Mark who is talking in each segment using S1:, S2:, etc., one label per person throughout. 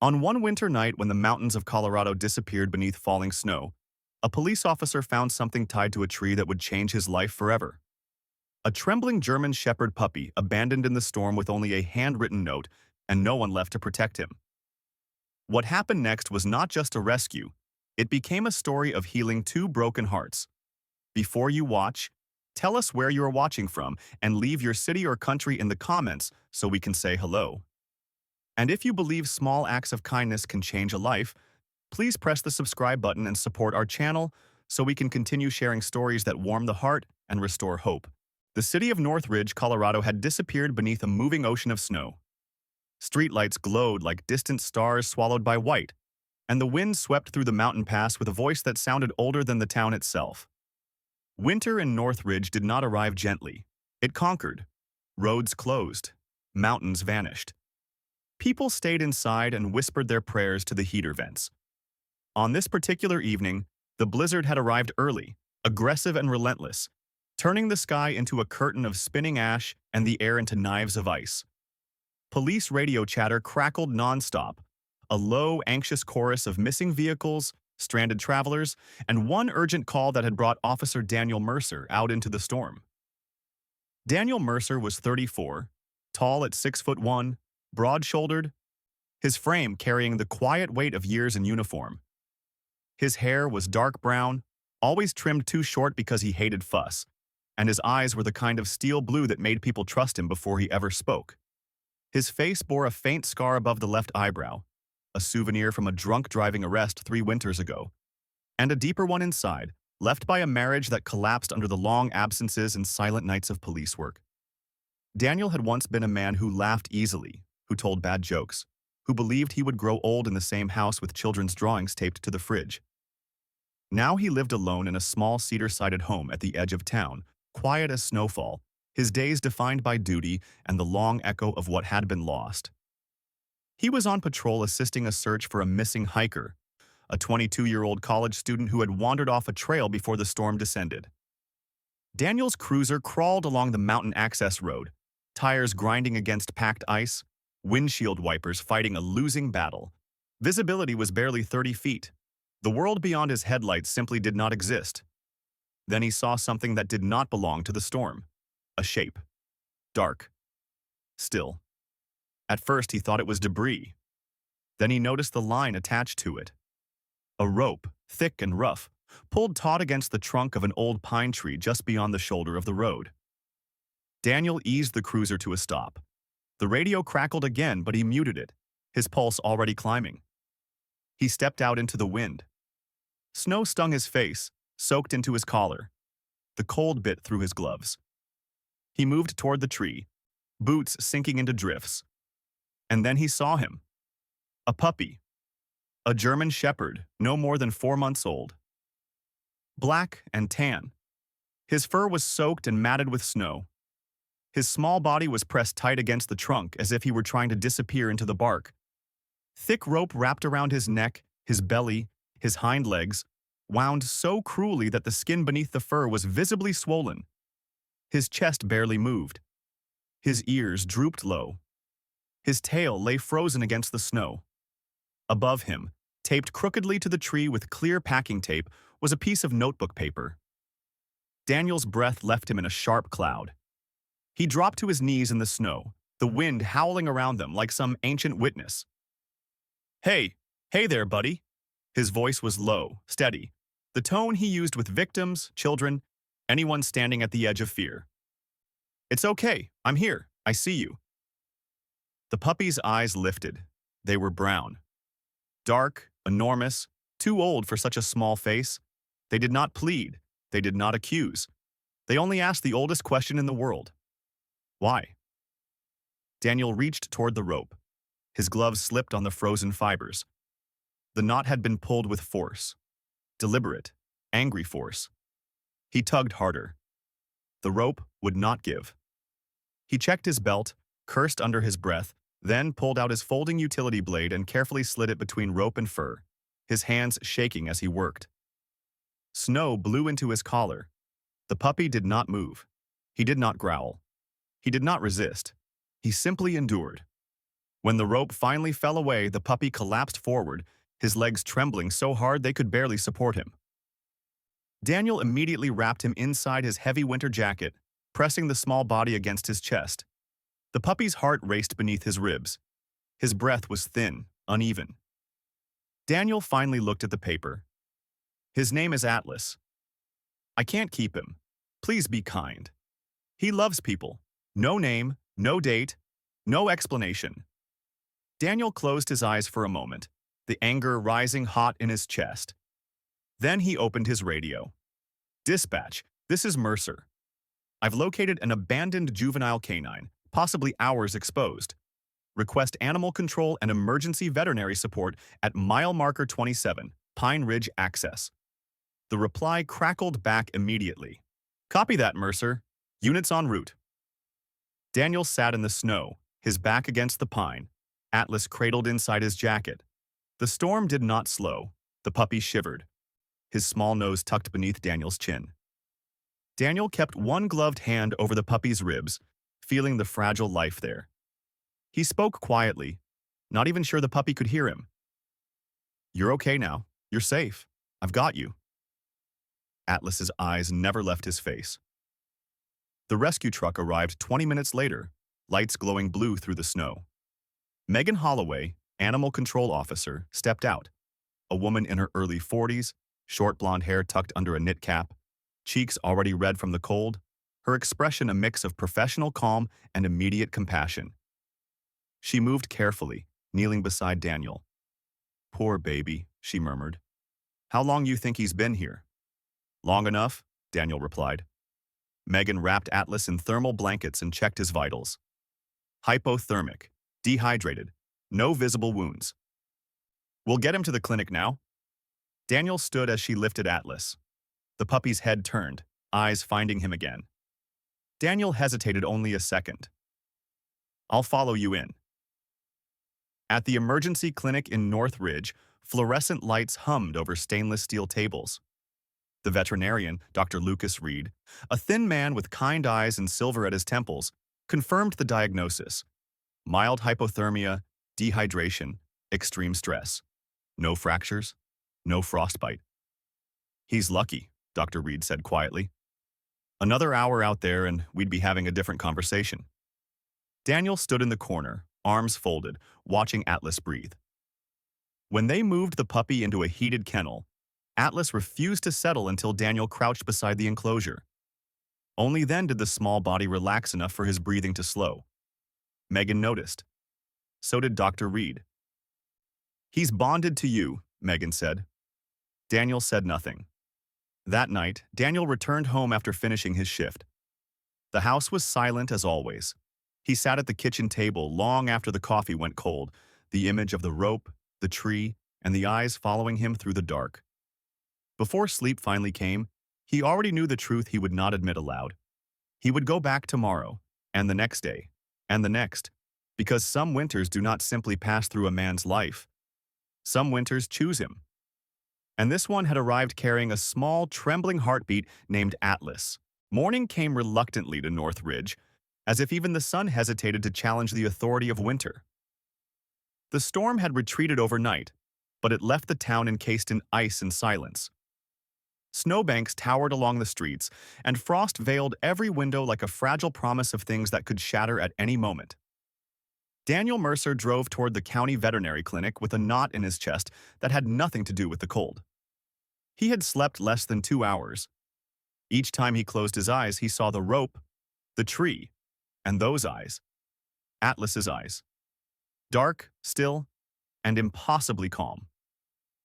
S1: On one winter night when the mountains of Colorado disappeared beneath falling snow, a police officer found something tied to a tree that would change his life forever. A trembling German Shepherd puppy abandoned in the storm with only a handwritten note and no one left to protect him. What happened next was not just a rescue, it became a story of healing two broken hearts. Before you watch, tell us where you are watching from and leave your city or country in the comments so we can say hello. And if you believe small acts of kindness can change a life, please press the subscribe button and support our channel so we can continue sharing stories that warm the heart and restore hope. The city of Northridge, Colorado had disappeared beneath a moving ocean of snow. Streetlights glowed like distant stars swallowed by white, and the wind swept through the mountain pass with a voice that sounded older than the town itself. Winter in Northridge did not arrive gently. It conquered. Roads closed. Mountains vanished. People stayed inside and whispered their prayers to the heater vents. On this particular evening, the blizzard had arrived early, aggressive and relentless, turning the sky into a curtain of spinning ash and the air into knives of ice. Police radio chatter crackled nonstop, a low, anxious chorus of missing vehicles, stranded travelers, and one urgent call that had brought Officer Daniel Mercer out into the storm. Daniel Mercer was 34, tall at 6'1", broad-shouldered, his frame carrying the quiet weight of years in uniform. His hair was dark brown, always trimmed too short because he hated fuss, and his eyes were the kind of steel blue that made people trust him before he ever spoke. His face bore a faint scar above the left eyebrow, a souvenir from a drunk driving arrest 3 winters ago, and a deeper one inside, left by a marriage that collapsed under the long absences and silent nights of police work. Daniel had once been a man who laughed easily, who told bad jokes, who believed he would grow old in the same house with children's drawings taped to the fridge. Now he lived alone in a small cedar-sided home at the edge of town, quiet as snowfall, his days defined by duty and the long echo of what had been lost. He was on patrol assisting a search for a missing hiker, a 22-year-old college student who had wandered off a trail before the storm descended. Daniel's cruiser crawled along the mountain access road, tires grinding against packed ice, windshield wipers fighting a losing battle. Visibility was barely 30 feet. The world beyond his headlights simply did not exist. Then he saw something that did not belong to the storm. A shape. Dark. Still. At first he thought it was debris. Then he noticed the line attached to it. A rope, thick and rough, pulled taut against the trunk of an old pine tree just beyond the shoulder of the road. Daniel eased the cruiser to a stop. The radio crackled again, but he muted it, his pulse already climbing. He stepped out into the wind. Snow stung his face, soaked into his collar. The cold bit through his gloves. He moved toward the tree, boots sinking into drifts. And then he saw him. A puppy. A German Shepherd, no more than 4 months old. Black and tan. His fur was soaked and matted with snow. His small body was pressed tight against the trunk as if he were trying to disappear into the bark. Thick rope wrapped around his neck, his belly, his hind legs, wound so cruelly that the skin beneath the fur was visibly swollen. His chest barely moved. His ears drooped low. His tail lay frozen against the snow. Above him, taped crookedly to the tree with clear packing tape, was a piece of notebook paper. Daniel's breath left him in a sharp cloud. He dropped to his knees in the snow, the wind howling around them like some ancient witness. "Hey, hey there, buddy." His voice was low, steady, the tone he used with victims, children, anyone standing at the edge of fear. "It's okay, I'm here, I see you." The puppy's eyes lifted. They were brown. Dark, enormous, too old for such a small face. They did not plead. They did not accuse. They only asked the oldest question in the world. Why? Daniel reached toward the rope. His gloves slipped on the frozen fibers. The knot had been pulled with force. Deliberate, angry force. He tugged harder. The rope would not give. He checked his belt, cursed under his breath, then pulled out his folding utility blade and carefully slid it between rope and fur, his hands shaking as he worked. Snow blew into his collar. The puppy did not move. He did not growl. He did not resist. He simply endured. When the rope finally fell away, the puppy collapsed forward, his legs trembling so hard they could barely support him. Daniel immediately wrapped him inside his heavy winter jacket, pressing the small body against his chest. The puppy's heart raced beneath his ribs. His breath was thin, uneven. Daniel finally looked at the paper. His name is Atlas. I can't keep him. Please be kind. He loves people. No name, no date, no explanation. Daniel closed his eyes for a moment, the anger rising hot in his chest. Then he opened his radio. Dispatch, this is Mercer. I've located an abandoned juvenile canine, possibly ours exposed. Request animal control and emergency veterinary support at mile marker 27, Pine Ridge Access. The reply crackled back immediately. Copy that, Mercer. Units en route. Daniel sat in the snow, his back against the pine, Atlas cradled inside his jacket. The storm did not slow. The puppy shivered, his small nose tucked beneath Daniel's chin. Daniel kept one gloved hand over the puppy's ribs, feeling the fragile life there. He spoke quietly, not even sure the puppy could hear him. You're okay now. You're safe. I've got you. Atlas's eyes never left his face. The rescue truck arrived 20 minutes later, lights glowing blue through the snow. Megan Holloway, animal control officer, stepped out. A woman in her early 40s, short blonde hair tucked under a knit cap, cheeks already red from the cold, her expression a mix of professional calm and immediate compassion. She moved carefully, kneeling beside Daniel. Poor baby, she murmured. How long you think he's been here? Long enough, Daniel replied. Megan wrapped Atlas in thermal blankets and checked his vitals. Hypothermic, dehydrated, no visible wounds. We'll get him to the clinic now. Daniel stood as she lifted Atlas. The puppy's head turned, eyes finding him again. Daniel hesitated only a second. I'll follow you in. At the emergency clinic in North Ridge, fluorescent lights hummed over stainless steel tables. The veterinarian, Dr. Lucas Reed, a thin man with kind eyes and silver at his temples, confirmed the diagnosis. Mild hypothermia, dehydration, extreme stress. No fractures, no frostbite. He's lucky, Dr. Reed said quietly. Another hour out there and we'd be having a different conversation. Daniel stood in the corner, arms folded, watching Atlas breathe. When they moved the puppy into a heated kennel, Atlas refused to settle until Daniel crouched beside the enclosure. Only then did the small body relax enough for his breathing to slow. Megan noticed. So did Dr. Reed. He's bonded to you, Megan said. Daniel said nothing. That night, Daniel returned home after finishing his shift. The house was silent as always. He sat at the kitchen table long after the coffee went cold, the image of the rope, the tree, and the eyes following him through the dark. Before sleep finally came, he already knew the truth he would not admit aloud. He would go back tomorrow, and the next day, and the next, because some winters do not simply pass through a man's life. Some winters choose him. And this one had arrived carrying a small, trembling heartbeat named Atlas. Morning came reluctantly to North Ridge, as if even the sun hesitated to challenge the authority of winter. The storm had retreated overnight, but it left the town encased in ice and silence. Snowbanks towered along the streets, and frost veiled every window like a fragile promise of things that could shatter at any moment. Daniel Mercer drove toward the county veterinary clinic with a knot in his chest that had nothing to do with the cold. He had slept less than 2 hours. Each time he closed his eyes, he saw the rope, the tree, and those eyes. Atlas's eyes. Dark, still, and impossibly calm.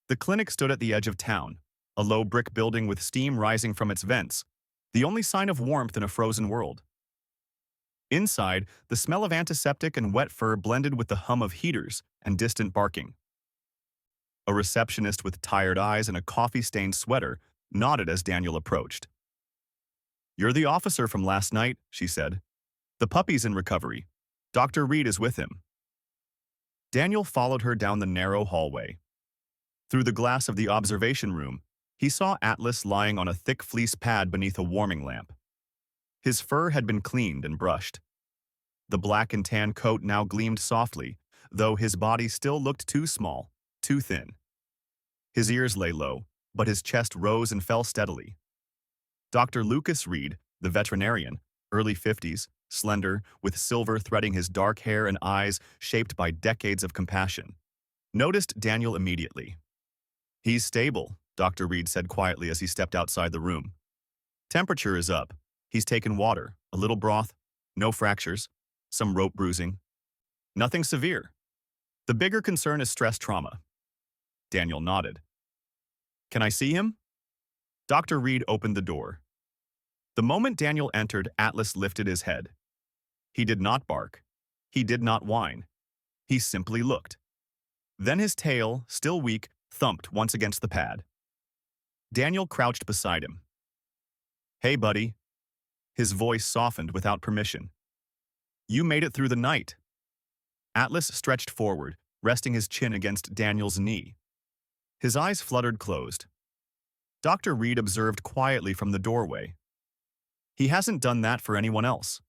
S1: The clinic stood at the edge of town, a low brick building with steam rising from its vents, the only sign of warmth in a frozen world. Inside, the smell of antiseptic and wet fur blended with the hum of heaters and distant barking. A receptionist with tired eyes and a coffee-stained sweater nodded as Daniel approached. "You're the officer from last night," she said. "The puppy's in recovery. Dr. Reed is with him." Daniel followed her down the narrow hallway. Through the glass of the observation room, he saw Atlas lying on a thick fleece pad beneath a warming lamp. His fur had been cleaned and brushed. The black and tan coat now gleamed softly, though his body still looked too small, too thin. His ears lay low, but his chest rose and fell steadily. Dr. Lucas Reed, the veterinarian, early 50s, slender, with silver threading his dark hair and eyes shaped by decades of compassion, noticed Daniel immediately. "He's stable," Dr. Reed said quietly as he stepped outside the room. "Temperature is up. He's taken water, a little broth, no fractures, some rope bruising. Nothing severe. The bigger concern is stress trauma." Daniel nodded. "Can I see him?" Dr. Reed opened the door. The moment Daniel entered, Atlas lifted his head. He did not bark. He did not whine. He simply looked. Then his tail, still weak, thumped once against the pad. Daniel crouched beside him. "Hey, buddy." His voice softened without permission. "You made it through the night." Atlas stretched forward, resting his chin against Daniel's knee. His eyes fluttered closed. Dr. Reed observed quietly from the doorway. "He hasn't done that for anyone else."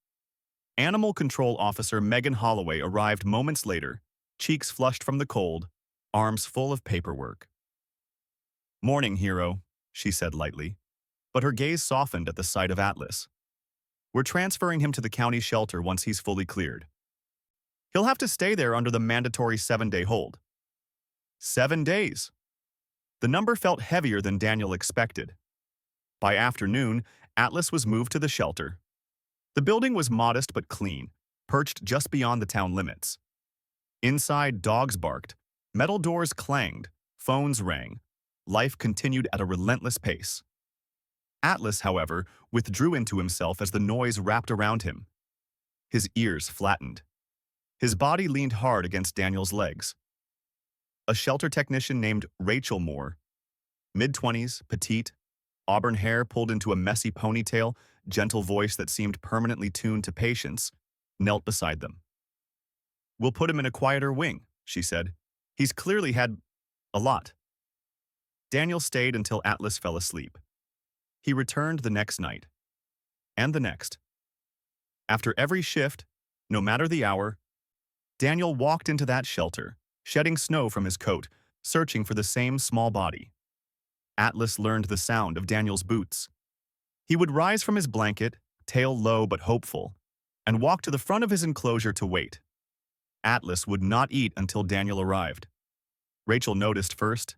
S1: Animal Control Officer Megan Holloway arrived moments later, cheeks flushed from the cold, arms full of paperwork. "Morning, hero," she said lightly, but her gaze softened at the sight of Atlas. "We're transferring him to the county shelter once he's fully cleared. He'll have to stay there under the mandatory 7-day hold." 7 days. The number felt heavier than Daniel expected. By afternoon, Atlas was moved to the shelter. The building was modest but clean, perched just beyond the town limits. Inside, dogs barked, metal doors clanged, phones rang. Life continued at a relentless pace. Atlas, however, withdrew into himself as the noise wrapped around him. His ears flattened. His body leaned hard against Daniel's legs. A shelter technician named Rachel Moore, mid-20s, petite, auburn hair pulled into a messy ponytail, gentle voice that seemed permanently tuned to patience, knelt beside them. "We'll put him in a quieter wing," she said. "He's clearly had a lot." Daniel stayed until Atlas fell asleep. He returned the next night. And the next. After every shift, no matter the hour, Daniel walked into that shelter, shedding snow from his coat, searching for the same small body. Atlas learned the sound of Daniel's boots. He would rise from his blanket, tail low but hopeful, and walk to the front of his enclosure to wait. Atlas would not eat until Daniel arrived. Rachel noticed first.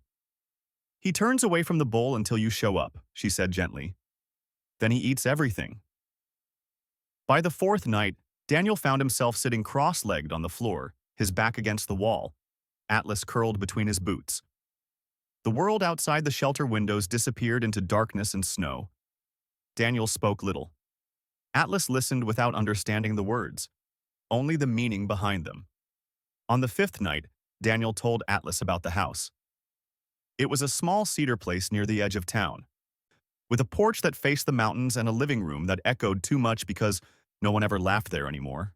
S1: "He turns away from the bowl until you show up," she said gently. "Then he eats everything." By the 4th night, Daniel found himself sitting cross-legged on the floor, his back against the wall, Atlas curled between his boots. The world outside the shelter windows disappeared into darkness and snow. Daniel spoke little. Atlas listened without understanding the words, only the meaning behind them. On the 5th night, Daniel told Atlas about the house. It was a small cedar place near the edge of town, with a porch that faced the mountains and a living room that echoed too much because no one ever laughed there anymore.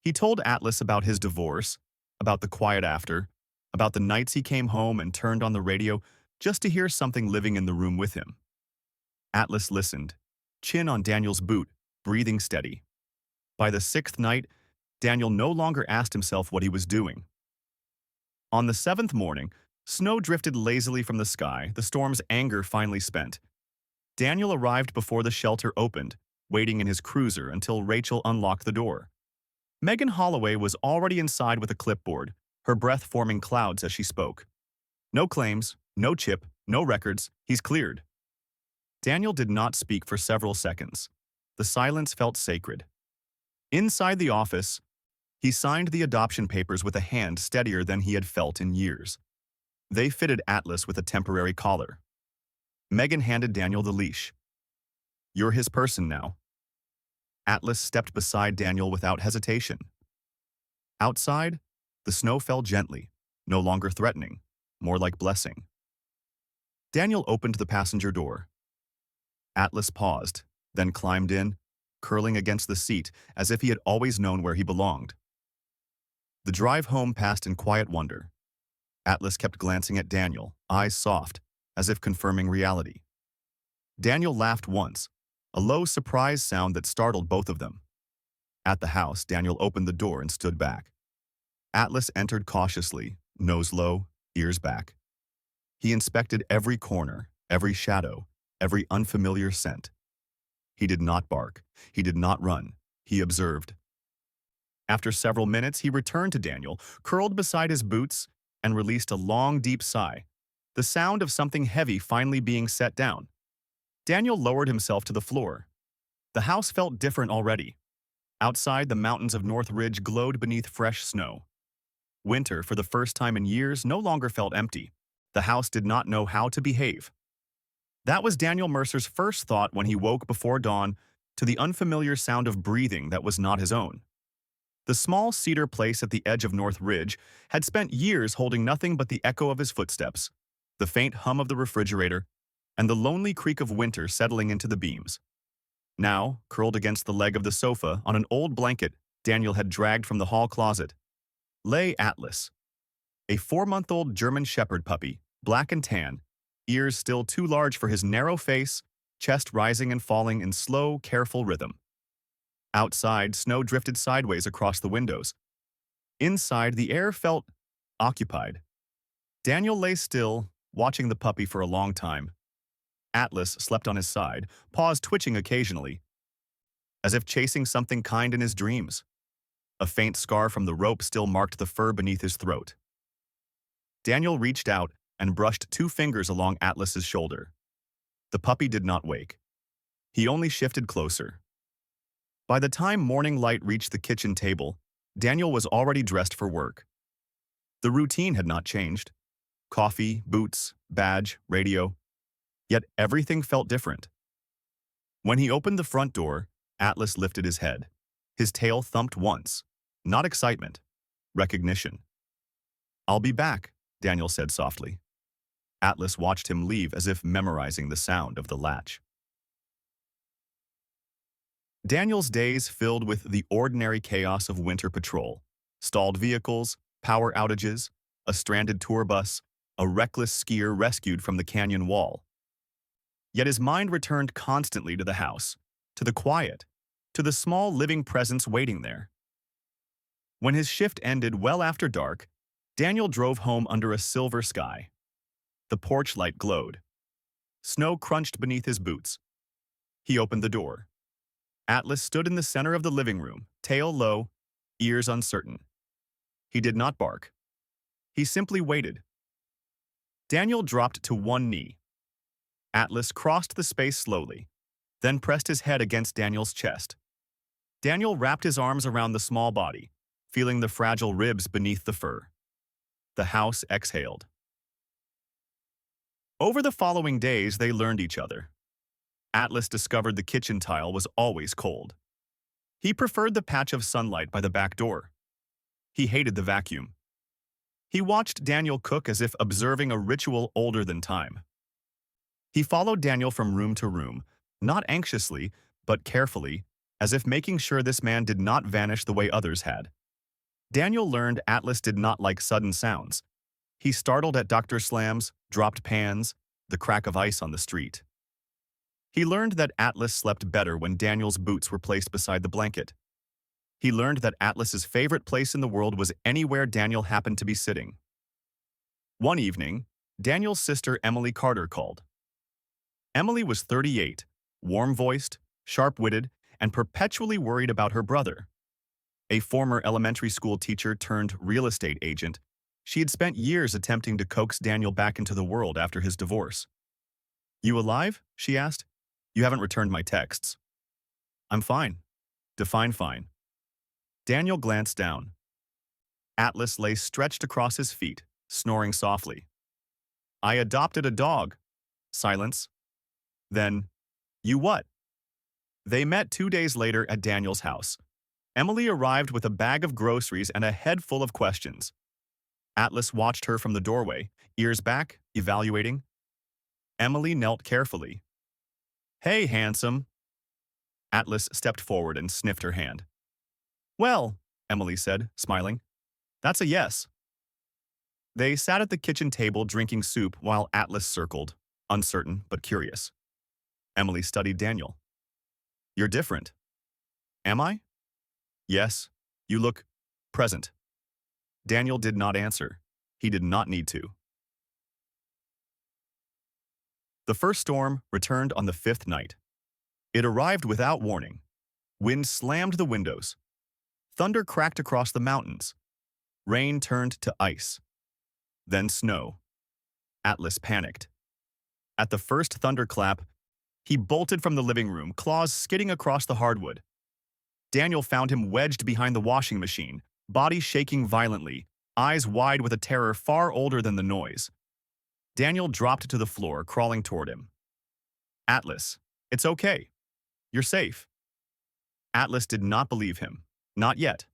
S1: He told Atlas about his divorce, about the quiet after, about the nights he came home and turned on the radio just to hear something living in the room with him. Atlas listened, chin on Daniel's boot, breathing steady. By the 6th night, Daniel no longer asked himself what he was doing. On the 7th morning, snow drifted lazily from the sky, the storm's anger finally spent. Daniel arrived before the shelter opened, waiting in his cruiser until Rachel unlocked the door. Megan Holloway was already inside with a clipboard, her breath forming clouds as she spoke. "No claims, no chip, no records, he's cleared." Daniel did not speak for several seconds. The silence felt sacred. Inside the office, he signed the adoption papers with a hand steadier than he had felt in years. They fitted Atlas with a temporary collar. Megan handed Daniel the leash. "You're his person now." Atlas stepped beside Daniel without hesitation. Outside, the snow fell gently, no longer threatening, more like blessing. Daniel opened the passenger door. Atlas paused, then climbed in, curling against the seat as if he had always known where he belonged. The drive home passed in quiet wonder. Atlas kept glancing at Daniel, eyes soft, as if confirming reality. Daniel laughed once, a low surprise sound that startled both of them. At the house, Daniel opened the door and stood back. Atlas entered cautiously, nose low, ears back. He inspected every corner, every shadow, every unfamiliar scent. He did not bark. He did not run. He observed. After several minutes, he returned to Daniel, curled beside his boots, and released a long, deep sigh, the sound of something heavy finally being set down. Daniel lowered himself to the floor. The house felt different already. Outside, the mountains of North Ridge glowed beneath fresh snow. Winter, for the first time in years, no longer felt empty. The house did not know how to behave. That was Daniel Mercer's first thought when he woke before dawn to the unfamiliar sound of breathing that was not his own. The small cedar place at the edge of North Ridge had spent years holding nothing but the echo of his footsteps, the faint hum of the refrigerator, and the lonely creak of winter settling into the beams. Now, curled against the leg of the sofa on an old blanket Daniel had dragged from the hall closet, lay Atlas, a 4-month-old German Shepherd puppy, black and tan, ears still too large for his narrow face, chest rising and falling in slow, careful rhythm. Outside, snow drifted sideways across the windows. Inside, the air felt occupied. Daniel lay still, watching the puppy for a long time. Atlas slept on his side, paws twitching occasionally, as if chasing something kind in his dreams. A faint scar from the rope still marked the fur beneath his throat. Daniel reached out and brushed 2 fingers along Atlas's shoulder. The puppy did not wake. He only shifted closer. By the time morning light reached the kitchen table, Daniel was already dressed for work. The routine had not changed. Coffee, boots, badge, radio. Yet everything felt different. When he opened the front door, Atlas lifted his head. His tail thumped once. Not excitement. Recognition. "I'll be back," Daniel said softly. Atlas watched him leave as if memorizing the sound of the latch. Daniel's days filled with the ordinary chaos of winter patrol. Stalled vehicles, power outages, a stranded tour bus, a reckless skier rescued from the canyon wall. Yet his mind returned constantly to the house, to the quiet, to the small living presence waiting there. When his shift ended well after dark, Daniel drove home under a silver sky. The porch light glowed. Snow crunched beneath his boots. He opened the door. Atlas stood in the center of the living room, tail low, ears uncertain. He did not bark. He simply waited. Daniel dropped to one knee. Atlas crossed the space slowly, then pressed his head against Daniel's chest. Daniel wrapped his arms around the small body, feeling the fragile ribs beneath the fur. The house exhaled. Over the following days, they learned each other. Atlas discovered the kitchen tile was always cold. He preferred the patch of sunlight by the back door. He hated the vacuum. He watched Daniel cook as if observing a ritual older than time. He followed Daniel from room to room, not anxiously, but carefully, as if making sure this man did not vanish the way others had. Daniel learned Atlas did not like sudden sounds. He startled at Dr. Slams, dropped pans, the crack of ice on the street. He learned that Atlas slept better when Daniel's boots were placed beside the blanket. He learned that Atlas's favorite place in the world was anywhere Daniel happened to be sitting. One evening, Daniel's sister Emily Carter called. Emily was 38, warm-voiced, sharp-witted, and perpetually worried about her brother. A former elementary school teacher turned real estate agent, she had spent years attempting to coax Daniel back into the world after his divorce. "You alive?" she asked. "You haven't returned my texts." "I'm fine." Define fine. Daniel glanced down. Atlas lay stretched across his feet, snoring softly. "I adopted a dog." Silence. Then, "You what?" They met 2 days later at Daniel's house. Emily arrived with a bag of groceries and a head full of questions. Atlas watched her from the doorway, ears back, evaluating. Emily knelt carefully. "Hey, handsome." Atlas stepped forward and sniffed her hand. "Well," Emily said, smiling, "that's a yes." They sat at the kitchen table drinking soup while Atlas circled, uncertain but curious. Emily studied Daniel. "You're different." "Am I?" "Yes, you look present." Daniel did not answer. He did not need to. The first storm returned on the fifth night. It arrived without warning. Wind slammed the windows. Thunder cracked across the mountains. Rain turned to ice. Then snow. Atlas panicked. At the first thunderclap, he bolted from the living room, claws skidding across the hardwood. Daniel found him wedged behind the washing machine, body shaking violently, eyes wide with a terror far older than the noise. Daniel dropped to the floor, crawling toward him. Atlas, it's okay. You're safe. Atlas did not believe him. Not yet.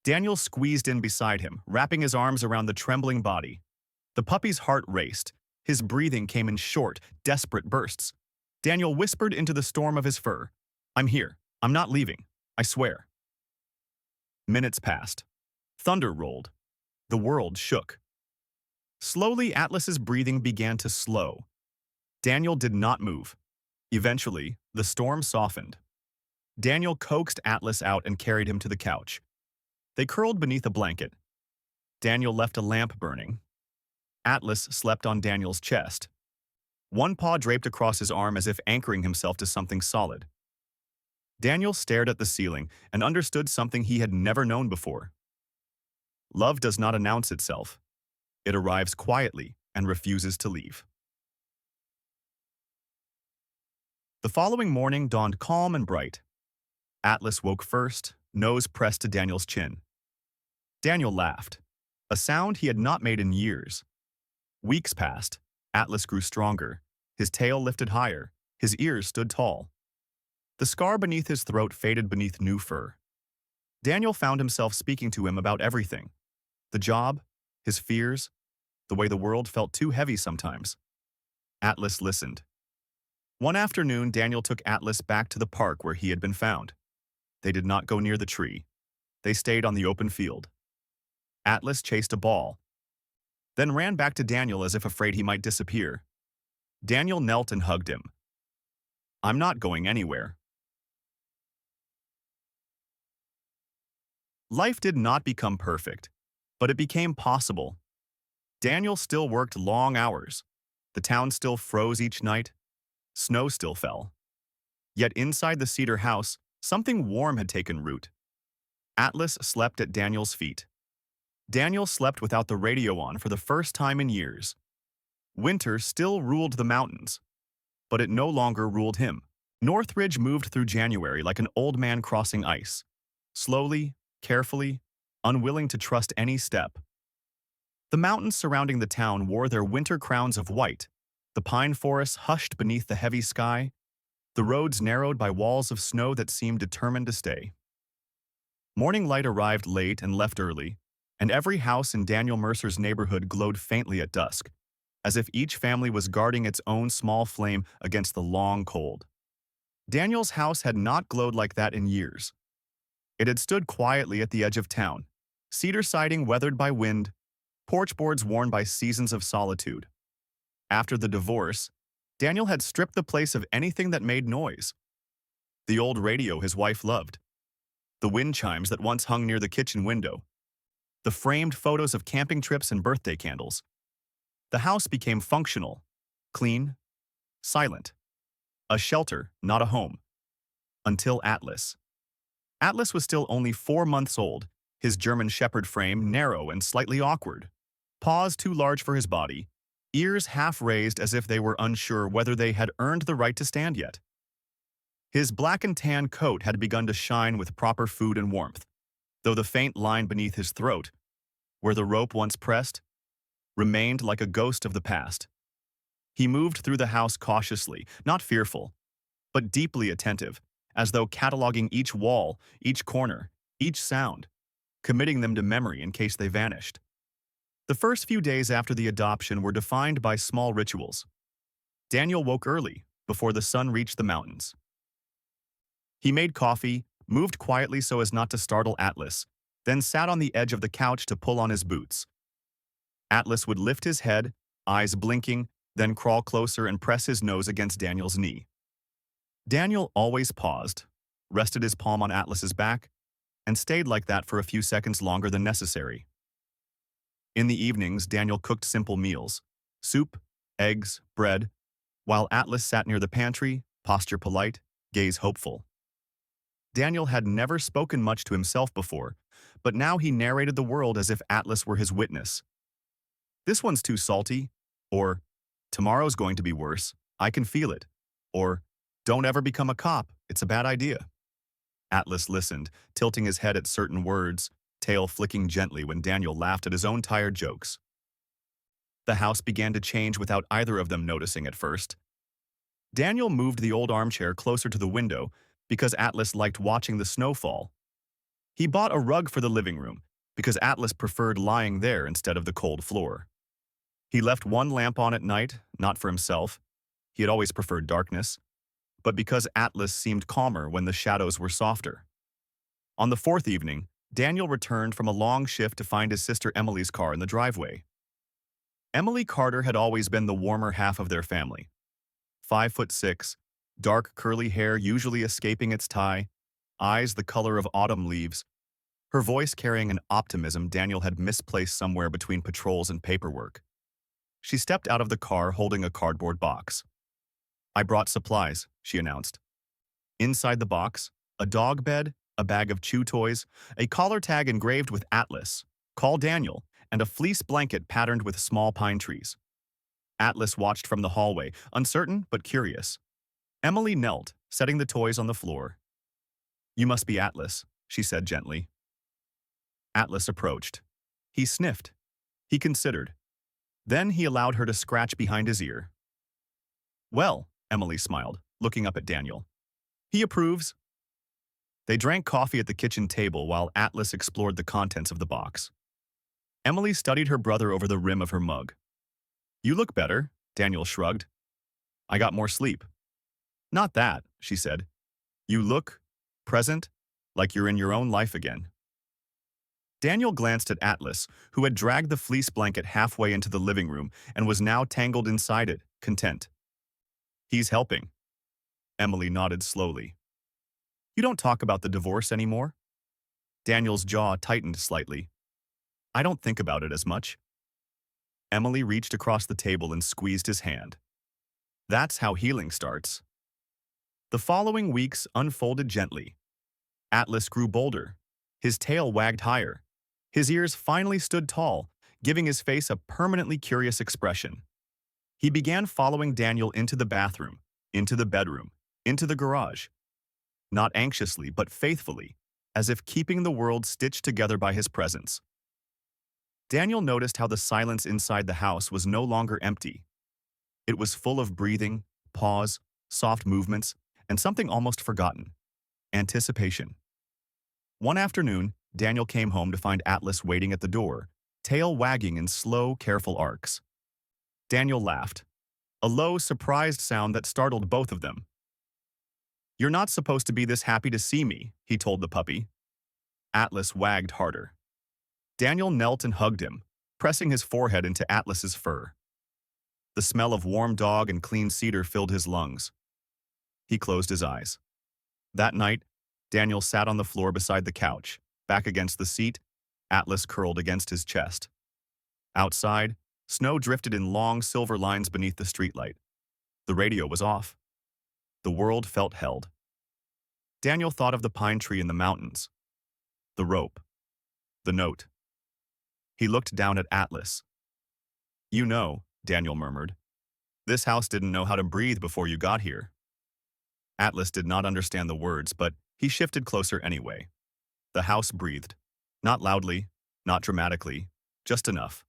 S1: Daniel squeezed in beside him, wrapping his arms around the trembling body. The puppy's heart raced. His breathing came in short, desperate bursts. Daniel whispered into the storm of his fur, "I'm here. I'm not leaving. I swear." Minutes passed. Thunder rolled. The world shook. Slowly, Atlas's breathing began to slow. Daniel did not move. Eventually, the storm softened. Daniel coaxed Atlas out and carried him to the couch. They curled beneath a blanket. Daniel left a lamp burning. Atlas slept on Daniel's chest. One paw draped across his arm as if anchoring himself to something solid. Daniel stared at the ceiling and understood something he had never known before. Love does not announce itself. It arrives quietly and refuses to leave. The following morning dawned calm and bright. Atlas woke first, nose pressed to Daniel's chin. Daniel laughed, a sound he had not made in years. Weeks passed. Atlas grew stronger. His tail lifted higher. His ears stood tall. The scar beneath his throat faded beneath new fur. Daniel found himself speaking to him about everything. The job, his fears, the way the world felt too heavy sometimes. Atlas listened. One afternoon, Daniel took Atlas back to the park where he had been found. They did not go near the tree. They stayed on the open field. Atlas chased a ball, then ran back to Daniel as if afraid he might disappear. Daniel knelt and hugged him. "I'm not going anywhere." Life did not become perfect, but it became possible. Daniel still worked long hours. The town still froze each night. Snow still fell. Yet inside the cedar house, something warm had taken root. Atlas slept at Daniel's feet. Daniel slept without the radio on for the first time in years. Winter still ruled the mountains, but it no longer ruled him. Northridge moved through January like an old man crossing ice, slowly, carefully, unwilling to trust any step. The mountains surrounding the town wore their winter crowns of white. The pine forests hushed beneath the heavy sky. The roads narrowed by walls of snow that seemed determined to stay. Morning light arrived late and left early, and every house in Daniel Mercer's neighborhood glowed faintly at dusk, as if each family was guarding its own small flame against the long cold. Daniel's house had not glowed like that in years. It had stood quietly at the edge of town, cedar siding weathered by wind, porch boards worn by seasons of solitude. After the divorce, Daniel had stripped the place of anything that made noise. The old radio his wife loved, the wind chimes that once hung near the kitchen window, the framed photos of camping trips and birthday candles. The house became functional, clean, silent. A shelter, not a home. Until Atlas. Atlas was still only 4 months old, his German Shepherd frame narrow and slightly awkward, paws too large for his body, ears half raised as if they were unsure whether they had earned the right to stand yet. His black and tan coat had begun to shine with proper food and warmth, though the faint line beneath his throat, where the rope once pressed, remained like a ghost of the past. He moved through the house cautiously, not fearful, but deeply attentive, as though cataloging each wall, each corner, each sound, committing them to memory in case they vanished. The first few days after the adoption were defined by small rituals. Daniel woke early, before the sun reached the mountains. He made coffee, moved quietly so as not to startle Atlas, then sat on the edge of the couch to pull on his boots. Atlas would lift his head, eyes blinking, then crawl closer and press his nose against Daniel's knee. Daniel always paused, rested his palm on Atlas's back, and stayed like that for a few seconds longer than necessary. In the evenings, Daniel cooked simple meals: soup, eggs, bread, while Atlas sat near the pantry, posture polite, gaze hopeful. Daniel had never spoken much to himself before, but now he narrated the world as if Atlas were his witness. "This one's too salty," or "Tomorrow's going to be worse, I can feel it," or "Don't ever become a cop, it's a bad idea." Atlas listened, tilting his head at certain words, tail flicking gently when Daniel laughed at his own tired jokes. The house began to change without either of them noticing at first. Daniel moved the old armchair closer to the window because Atlas liked watching the snow fall. He bought a rug for the living room because Atlas preferred lying there instead of the cold floor. He left one lamp on at night, not for himself. He had always preferred darkness, but because Atlas seemed calmer when the shadows were softer. On the fourth evening, Daniel returned from a long shift to find his sister Emily's car in the driveway. Emily Carter had always been the warmer half of their family. 5'6", dark curly hair usually escaping its tie, eyes the color of autumn leaves, her voice carrying an optimism Daniel had misplaced somewhere between patrols and paperwork. She stepped out of the car holding a cardboard box. "I brought supplies," she announced. Inside the box, a dog bed, a bag of chew toys, a collar tag engraved with Atlas, "Call Daniel," and a fleece blanket patterned with small pine trees. Atlas watched from the hallway, uncertain but curious. Emily knelt, setting the toys on the floor. "You must be Atlas," she said gently. Atlas approached. He sniffed. He considered. Then he allowed her to scratch behind his ear. "Well," Emily smiled, looking up at Daniel. "He approves." They drank coffee at the kitchen table while Atlas explored the contents of the box. Emily studied her brother over the rim of her mug. "You look better," Daniel shrugged. "I got more sleep." "Not that," she said. "You look present, like you're in your own life again." Daniel glanced at Atlas, who had dragged the fleece blanket halfway into the living room and was now tangled inside it, content. "He's helping." Emily nodded slowly. "You don't talk about the divorce anymore?" Daniel's jaw tightened slightly. "I don't think about it as much." Emily reached across the table and squeezed his hand. "That's how healing starts." The following weeks unfolded gently. Atlas grew bolder. His tail wagged higher. His ears finally stood tall, giving his face a permanently curious expression. He began following Daniel into the bathroom, into the bedroom, into the garage. Not anxiously, but faithfully, as if keeping the world stitched together by his presence. Daniel noticed how the silence inside the house was no longer empty. It was full of breathing, pause, soft movements, and something almost forgotten: anticipation. One afternoon, Daniel came home to find Atlas waiting at the door, tail wagging in slow, careful arcs. Daniel laughed, a low, surprised sound that startled both of them. "You're not supposed to be this happy to see me," he told the puppy. Atlas wagged harder. Daniel knelt and hugged him, pressing his forehead into Atlas's fur. The smell of warm dog and clean cedar filled his lungs. He closed his eyes. That night, Daniel sat on the floor beside the couch, back against the seat, Atlas curled against his chest. Outside, snow drifted in long silver lines beneath the streetlight. The radio was off. The world felt held. Daniel thought of the pine tree in the mountains, the rope, the note. He looked down at Atlas. "You know," Daniel murmured, "this house didn't know how to breathe before you got here." Atlas did not understand the words, but he shifted closer anyway. The house breathed. Not loudly, not dramatically, just enough.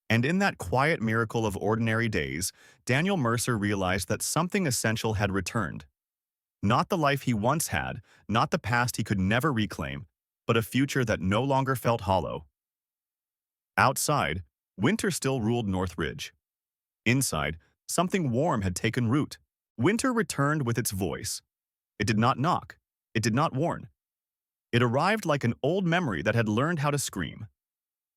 S1: And in that quiet miracle of ordinary days, Daniel Mercer realized that something essential had returned. Not the life he once had, not the past he could never reclaim, but a future that no longer felt hollow. Outside, winter still ruled Northridge. Inside, something warm had taken root. Winter returned with its voice. It did not knock. It did not warn. It arrived like an old memory that had learned how to scream.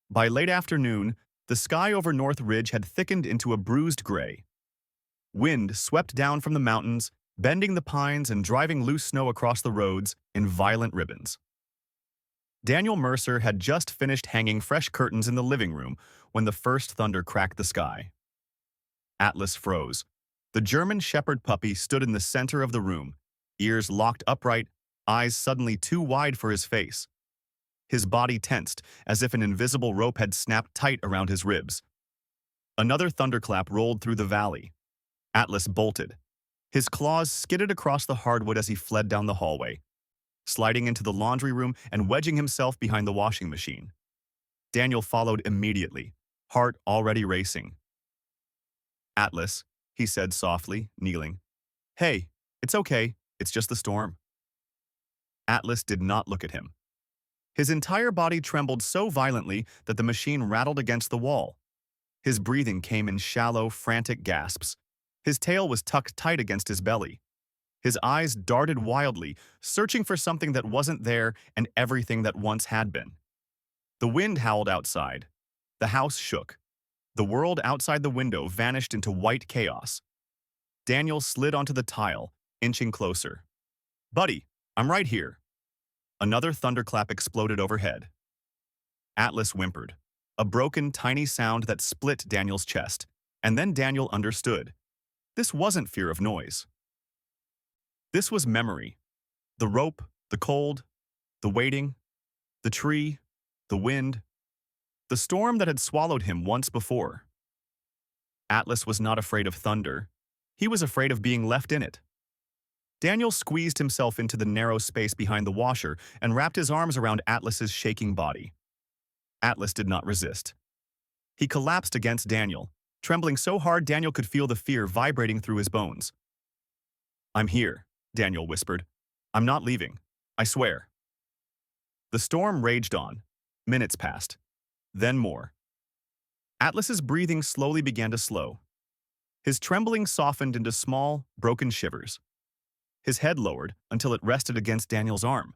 S1: By late afternoon, the sky over Northridge had thickened into a bruised gray. Wind swept down from the mountains, bending the pines and driving loose snow across the roads in violent ribbons. Daniel Mercer had just finished hanging fresh curtains in the living room when the first thunder cracked the sky. Atlas froze. The German Shepherd puppy stood in the center of the room, ears locked upright, eyes suddenly too wide for his face. His body tensed, as if an invisible rope had snapped tight around his ribs. Another thunderclap rolled through the valley. Atlas bolted. His claws skidded across the hardwood as he fled down the hallway, sliding into the laundry room and wedging himself behind the washing machine. Daniel followed immediately, heart already racing. "Atlas," he said softly, kneeling. "Hey, it's okay, it's just the storm." Atlas did not look at him. His entire body trembled so violently that the machine rattled against the wall. His breathing came in shallow, frantic gasps. His tail was tucked tight against his belly. His eyes darted wildly, searching for something that wasn't there and everything that once had been. The wind howled outside. The house shook. The world outside the window vanished into white chaos. Daniel slid onto the tile, inching closer. "Buddy, I'm right here." Another thunderclap exploded overhead. Atlas whimpered, a broken, tiny sound that split Daniel's chest, and then Daniel understood. This wasn't fear of noise. This was memory. The rope, the cold, the waiting, the tree, the wind, the storm that had swallowed him once before. Atlas was not afraid of thunder. He was afraid of being left in it. Daniel squeezed himself into the narrow space behind the washer and wrapped his arms around Atlas's shaking body. Atlas did not resist. He collapsed against Daniel, trembling so hard Daniel could feel the fear vibrating through his bones. "I'm here," Daniel whispered. "I'm not leaving. I swear." The storm raged on. Minutes passed. Then more. Atlas's breathing slowly began to slow. His trembling softened into small, broken shivers. His head lowered until it rested against Daniel's arm.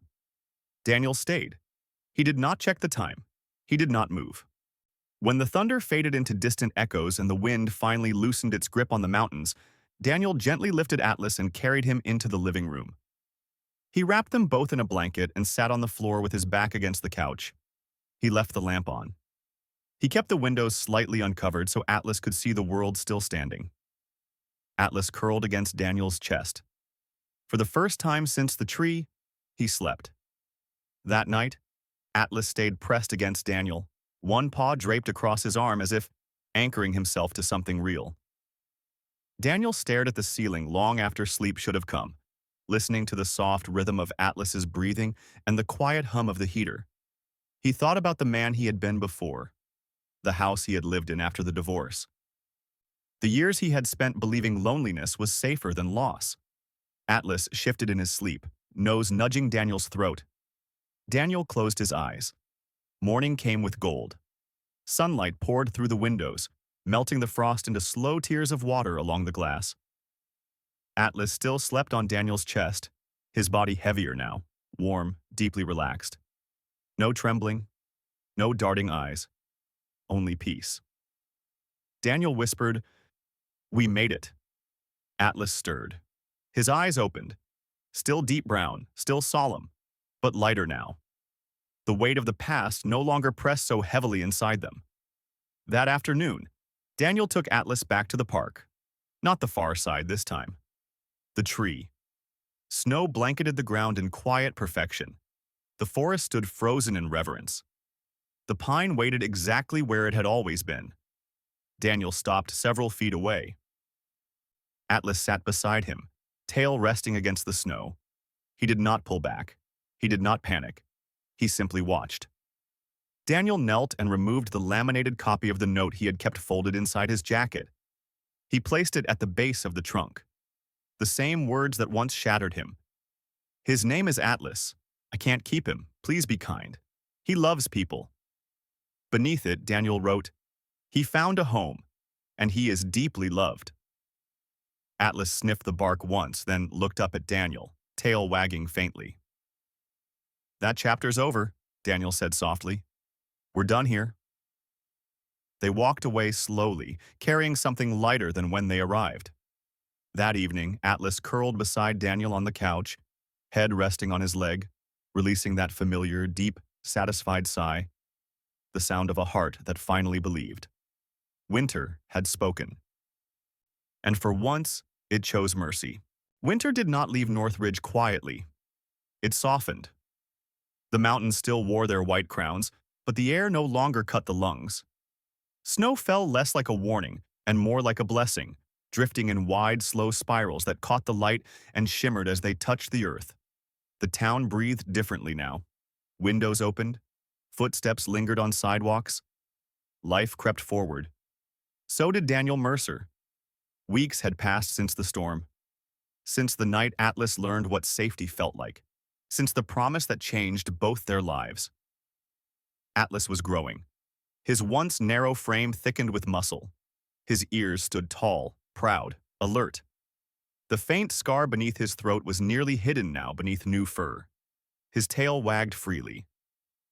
S1: Daniel stayed. He did not check the time. He did not move. When the thunder faded into distant echoes and the wind finally loosened its grip on the mountains, Daniel gently lifted Atlas and carried him into the living room. He wrapped them both in a blanket and sat on the floor with his back against the couch. He left the lamp on. He kept the windows slightly uncovered so Atlas could see the world still standing. Atlas curled against Daniel's chest. For the first time since the tree, he slept. That night, Atlas stayed pressed against Daniel, one paw draped across his arm as if anchoring himself to something real. Daniel stared at the ceiling long after sleep should have come, listening to the soft rhythm of Atlas's breathing and the quiet hum of the heater. He thought about the man he had been before, the house he had lived in after the divorce. The years he had spent believing loneliness was safer than loss. Atlas shifted in his sleep, nose nudging Daniel's throat. Daniel closed his eyes. Morning came with gold. Sunlight poured through the windows, melting the frost into slow tears of water along the glass. Atlas still slept on Daniel's chest, his body heavier now, warm, deeply relaxed. No trembling, no darting eyes, only peace. Daniel whispered, "We made it." Atlas stirred. His eyes opened, still deep brown, still solemn, but lighter now. The weight of the past no longer pressed so heavily inside them. That afternoon, Daniel took Atlas back to the park. Not the far side this time. The tree. Snow blanketed the ground in quiet perfection. The forest stood frozen in reverence. The pine waited exactly where it had always been. Daniel stopped several feet away. Atlas sat beside him, tail resting against the snow. He did not pull back. He did not panic. He simply watched. Daniel knelt and removed the laminated copy of the note he had kept folded inside his jacket. He placed it at the base of the trunk. The same words that once shattered him. "His name is Atlas. I can't keep him. Please be kind. He loves people." Beneath it, Daniel wrote, "He found a home, and he is deeply loved." Atlas sniffed the bark once, then looked up at Daniel, tail wagging faintly. "That chapter's over," Daniel said softly. "We're done here." They walked away slowly, carrying something lighter than when they arrived. That evening, Atlas curled beside Daniel on the couch, head resting on his leg, releasing that familiar, deep satisfied sigh, the sound of a heart that finally believed. Winter had spoken. And for once, it chose mercy. Winter did not leave Northridge quietly. It softened. The mountains still wore their white crowns, but the air no longer cut the lungs. Snow fell less like a warning and more like a blessing, drifting in wide, slow spirals that caught the light and shimmered as they touched the earth. The town breathed differently now. Windows opened. Footsteps lingered on sidewalks. Life crept forward. So did Daniel Mercer. Weeks had passed since the storm. Since the night Atlas learned what safety felt like. Since the promise that changed both their lives. Atlas was growing. His once narrow frame thickened with muscle. His ears stood tall, proud, alert. The faint scar beneath his throat was nearly hidden now beneath new fur. His tail wagged freely.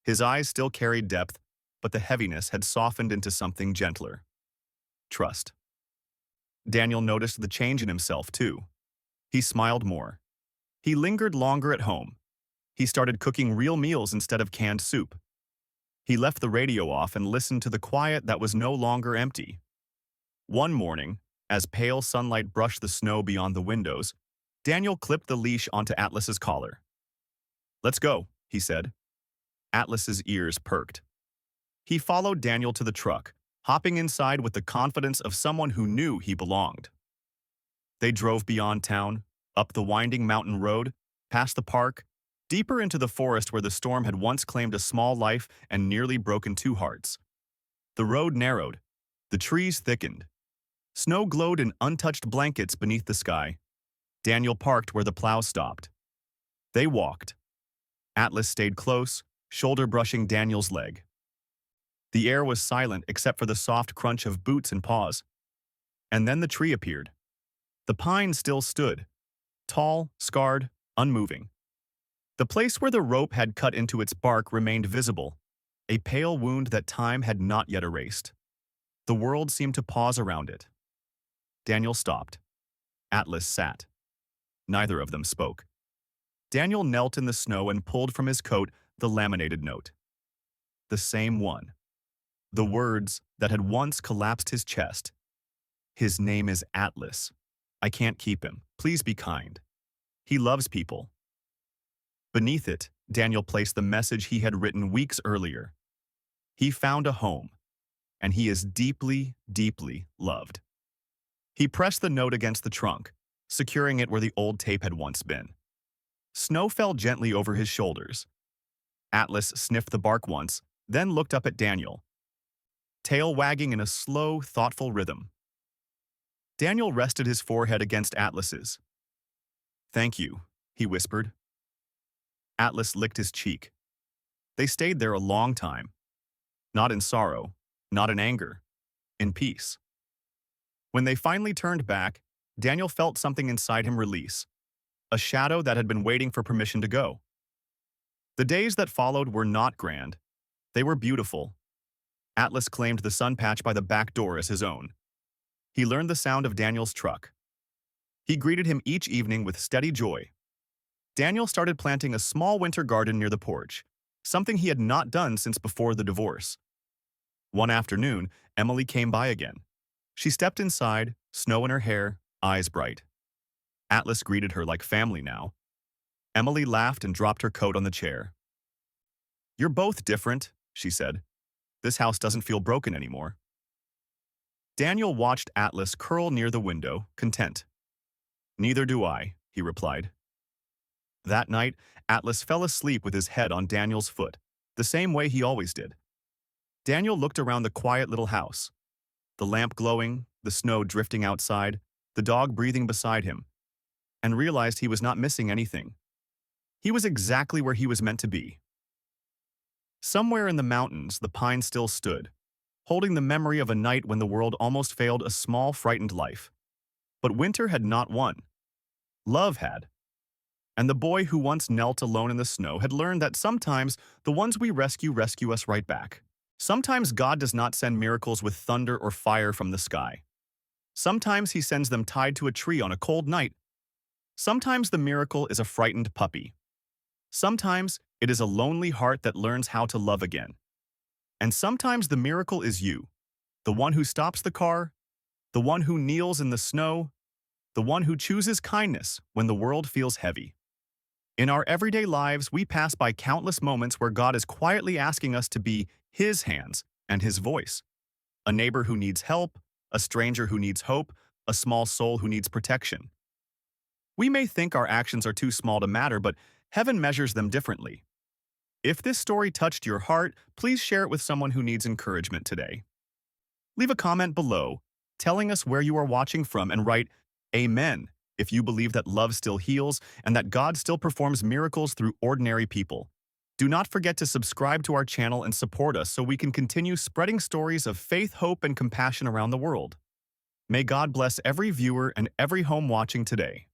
S1: His eyes still carried depth, but the heaviness had softened into something gentler. Trust. Daniel noticed the change in himself, too. He smiled more. He lingered longer at home. He started cooking real meals instead of canned soup. He left the radio off and listened to the quiet that was no longer empty. One morning, as pale sunlight brushed the snow beyond the windows, Daniel clipped the leash onto Atlas's collar. "Let's go," he said. Atlas's ears perked. He followed Daniel to the truck, hopping inside with the confidence of someone who knew he belonged. They drove beyond town, up the winding mountain road, past the park, deeper into the forest where the storm had once claimed a small life and nearly broken two hearts. The road narrowed. The trees thickened. Snow glowed in untouched blankets beneath the sky. Daniel parked where the plow stopped. They walked. Atlas stayed close, shoulder brushing Daniel's leg. The air was silent except for the soft crunch of boots and paws. And then the tree appeared. The pine still stood, tall, scarred, unmoving. The place where the rope had cut into its bark remained visible, a pale wound that time had not yet erased. The world seemed to pause around it. Daniel stopped. Atlas sat. Neither of them spoke. Daniel knelt in the snow and pulled from his coat the laminated note. The same one. The words that had once collapsed his chest. "His name is Atlas. I can't keep him. Please be kind. He loves people." Beneath it, Daniel placed the message he had written weeks earlier. He found a home, and he is deeply, deeply loved. He pressed the note against the trunk, securing it where the old tape had once been. Snow fell gently over his shoulders. Atlas sniffed the bark once, then looked up at Daniel, tail wagging in a slow, thoughtful rhythm. Daniel rested his forehead against Atlas's. "Thank you," he whispered. Atlas licked his cheek. They stayed there a long time. Not in sorrow, not in anger, in peace. When they finally turned back, Daniel felt something inside him release, a shadow that had been waiting for permission to go. The days that followed were not grand. They were beautiful. Atlas claimed the sun patch by the back door as his own. He learned the sound of Daniel's truck. He greeted him each evening with steady joy. Daniel started planting a small winter garden near the porch, something he had not done since before the divorce. One afternoon, Emily came by again. She stepped inside, snow in her hair, eyes bright. Atlas greeted her like family now. Emily laughed and dropped her coat on the chair. "You're both different," she said. "This house doesn't feel broken anymore." Daniel watched Atlas curl near the window, content. "Neither do I," he replied. That night, Atlas fell asleep with his head on Daniel's foot, the same way he always did. Daniel looked around the quiet little house. The lamp glowing, the snow drifting outside, the dog breathing beside him, and realized he was not missing anything. He was exactly where he was meant to be. Somewhere in the mountains, the pine still stood, holding the memory of a night when the world almost failed a small, frightened life. But winter had not won. Love had. And the boy who once knelt alone in the snow had learned that sometimes the ones we rescue us right back. Sometimes God does not send miracles with thunder or fire from the sky. Sometimes he sends them tied to a tree on a cold night. Sometimes the miracle is a frightened puppy. Sometimes It is a lonely heart that learns how to love again. And sometimes the miracle is you, the one who stops the car, the one who kneels in the snow, the one who chooses kindness when the world feels heavy. In our everyday lives, we pass by countless moments where God is quietly asking us to be His hands and His voice. A neighbor who needs help, a stranger who needs hope, a small soul who needs protection. We may think our actions are too small to matter, but heaven measures them differently. If this story touched your heart, please share it with someone who needs encouragement today. Leave a comment below, telling us where you are watching from, and write Amen if you believe that love still heals and that God still performs miracles through ordinary people. Do not forget to subscribe to our channel and support us so we can continue spreading stories of faith, hope, and compassion around the world. May God bless every viewer and every home watching today.